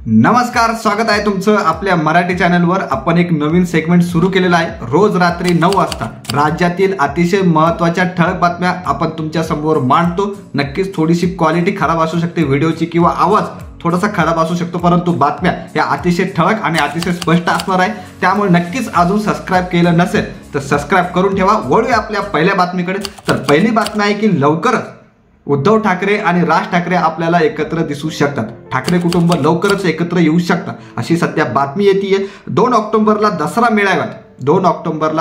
नमस्कार, स्वागत आहे तुमचं आपल्या मराठी चॅनलवर। आपण एक नवीन सेगमेंट सुरू केलेला आहे। रोज रात्री 9 वाजता राज्यातील अतिशय महत्त्वाच्या ठळक बातम्या आपण तुमच्या समोर मांडतो। नक्कीच थोडीशी क्वालिटी खराब असू शकते व्हिडिओची किंवा आवाज थोडासा खराब असू शकतो, परंतु बातम्या या अतिशय ठळक आणि अतिशय स्पष्ट असणार आहे। त्यामुळे नक्कीच अजून सबस्क्राइब केलं नसेल तर सबस्क्राइब करून ठेवा। वळूया आपल्या पहिल्या बातमीकडे। तर पहिली बातमी आहे की लवकरच उद्धव ठाकरे आणि राज ठाकरे आपल्याला एकत्र दिसू शकतात। ठाकरे कुटुंब लवकरच एकत्र येऊ शकतात अशी सध्या बातमी येते। 2 ऑक्टोबरला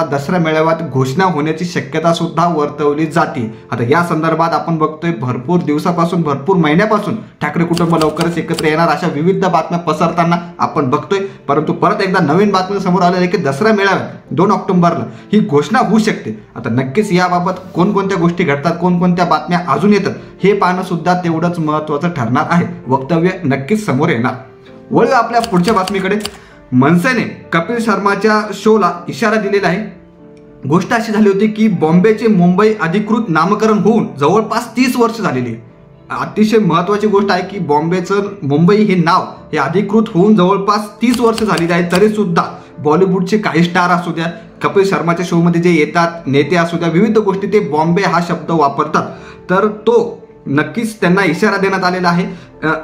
दसरा मेळाव्यात घोषणा होण्याची शक्यता सुद्धा वर्तवली जाते। आता या संदर्भात आपण बघतोय भरपूर दिवसापासून, भरपूर महिन्यापासून ठाकरे कुटुंब लवकरच एकत्र येणार अशा विविध बातम्या पसरताना आपण बघतोय। परंतु परत एकदा नवीन बातमी समोर आली आहे की दसरा मेळाव्यात 2 ऑक्टोबरला ही घोषणा होऊ शकते। आता नक्कीच याबाबत कोणकोणत्या गोष्टी घडतात, कोणकोणत्या बातम्या अजून येतात हे पाहणं सुद्धा तेवढंच महत्त्वाचं ठरणार आहे। वक्तव्य नक्कीच समोर येणार। वळू आपल्या पुढच्या बातमीकडे। मनसेने कपिल शर्माच्या शोला इशारा दिलेला आहे। गोष्ट अशी झाली होती की बॉम्बेचे मुंबई अधिकृत नामकरण होऊन जवळपास 30 वर्ष झालेली आहे। अतिशय महत्त्वाची गोष्ट आहे की बॉम्बेचं मुंबई हे नाव हे अधिकृत होऊन जवळपास 30 वर्ष झालेली आहे। तरी सुद्धा बॉलिवूडचे काही स्टार असू द्या, कपिल शर्माच्या शोमध्ये जे येतात नेते असू द्या, विविध गोष्टी ते बॉम्बे हा शब्द वापरतात। तर तो नक्कीच त्यांना इशारा देण्यात आलेला आहे।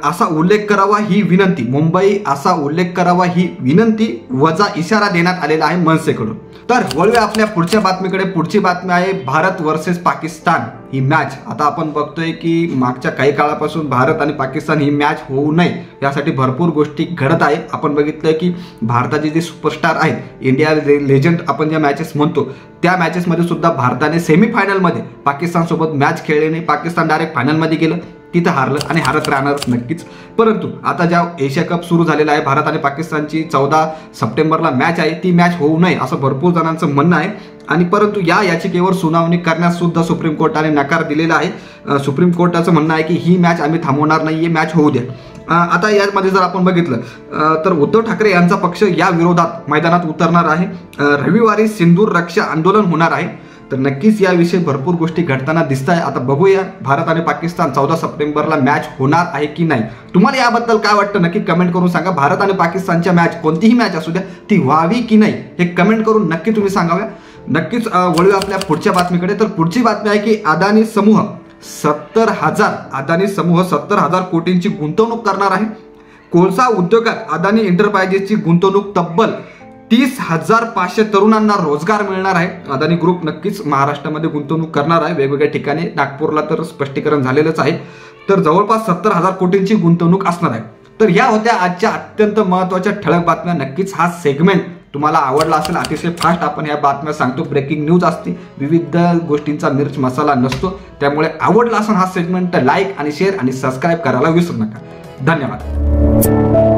असा उल्लेख करावा ही विनंती, मुंबई असा उल्लेख करावा ही विनंती वजा इशारा देण्यात आलेला आहे मनसेकडून। तर वळूया आपल्या पुढच्या बातमीकडे। पुढची बातमी आहे भारत वर्सेस पाकिस्तान ही मॅच। आता आपण बघतोय की मागच्या काही काळापासून भारत आणि पाकिस्तान ही मॅच होऊ नये यासाठी भरपूर गोष्टी घडत आहे। आपण बघितलं की भारताचे जे सुपरस्टार आहेत, इंडिया लेजंड आपण ज्या मॅचेस म्हणतो, त्या मॅचेसमध्ये सुद्धा भारताने सेमीफायनलमध्ये पाकिस्तान सोबत मॅच खेळली नाही। पाकिस्तान डायरेक्ट फायनलमध्ये गेलं, तिथं हारलं आणि हारत राहणार नक्कीच। परंतु आता ज्या एशिया कप सुरू झालेला आहे, भारत आणि पाकिस्तानची 14 सप्टेंबरला मॅच आहे, ती मॅच होऊ नये असं भरपूर जणांचं म्हणणं आहे। आणि परंतु या याचिकेवर सुनावणी करण्यास सुद्धा सुप्रीम कोर्टाने नकार दिलेला आहे। सुप्रीम कोर्टाचं म्हणणं आहे की ही मॅच आम्ही थांबवणार नाही, मॅच होऊ द्या। आता यामध्ये जर आपण बघितलं तर उद्धव ठाकरे यांचा पक्ष या विरोधात मैदानात उतरणार आहे। रविवारी सिंदूर रक्षा आंदोलन होणार आहे। तर नक्कीच याविषयी भरपूर गोष्टी घडताना दिसत आहे। आता बघूया भारत आणि पाकिस्तान 14 सप्टेंबरला मॅच होणार आहे की नाही। तुम्हाला याबद्दल काय वाटतं नक्की कमेंट करून सांगा। भारत आणि पाकिस्तानच्या मॅच कोणतीही मॅच असू द्या ती व्हावी की नाही हे कमेंट करून नक्की तुम्ही सांगाव्या। नक्कीच वळूया आपल्या पुढच्या बातमीकडे। तर पुढची बातमी आहे की अदानी समूह 70,000 कोटींची गुंतवणूक करणार आहे। कोळसा उद्योगात अदानी एंटरप्राइजेसची गुंतवणूक तब्बल 30,500 तरुणांना रोजगार मिळणार आहे। अदानी ग्रुप नक्कीच महाराष्ट्रामध्ये गुंतवणूक करणार आहे वेगवेगळ्या ठिकाणी। नागपूरला तर स्पष्टीकरण झालेलंच आहे। तर जवळपास 70,000 कोटींची गुंतवणूक असणार आहे। तर या होत्या आजच्या अत्यंत महत्त्वाच्या ठळक बातम्या। नक्कीच हा सेगमेंट तुम्हाला आवडला असेल। अतिशय फास्ट आपण ह्या बातम्या सांगतो, ब्रेकिंग न्यूज असते, विविध गोष्टींचा मिर्च मसाला नसतो। त्यामुळे आवडला असेल हा सेगमेंट तर लाईक आणि शेअर आणि सबस्क्राईब करायला विसरू नका। धन्यवाद।